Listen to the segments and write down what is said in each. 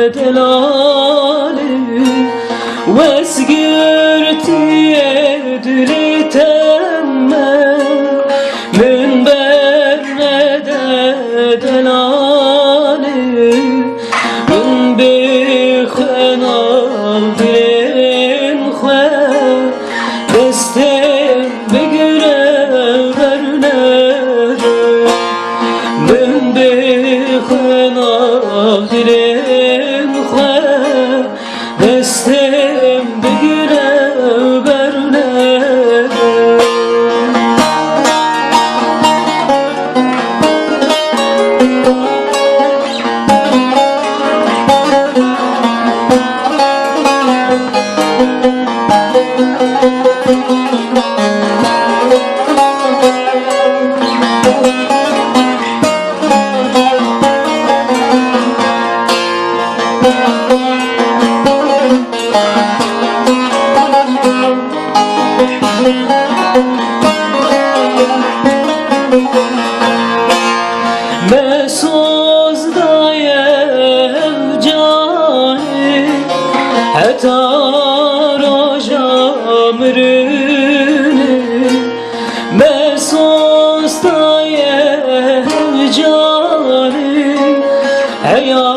دلاله واسقرتي دلي تمه من برد دلاله من بخنا دلين خواه دستم بگره برنده من بخنا دلين خواه دستم بگره برنده مسوز دایم جانی حتی راجم رونه مسوز دایم جانی هیا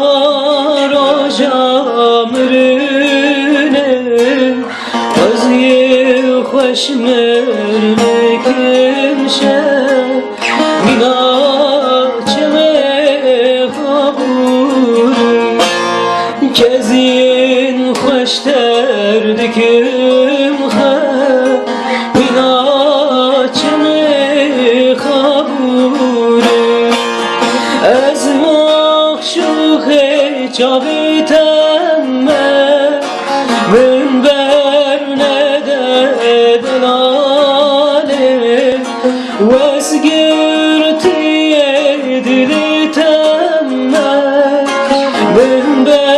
راجم رونه قضیه خوش مرمکم شد مینا Gezin hoş derdikim ha Minaçını kabure Ez mahşuhe çabitemme Min bernede delale Vesgirtiye dili temme Min bernede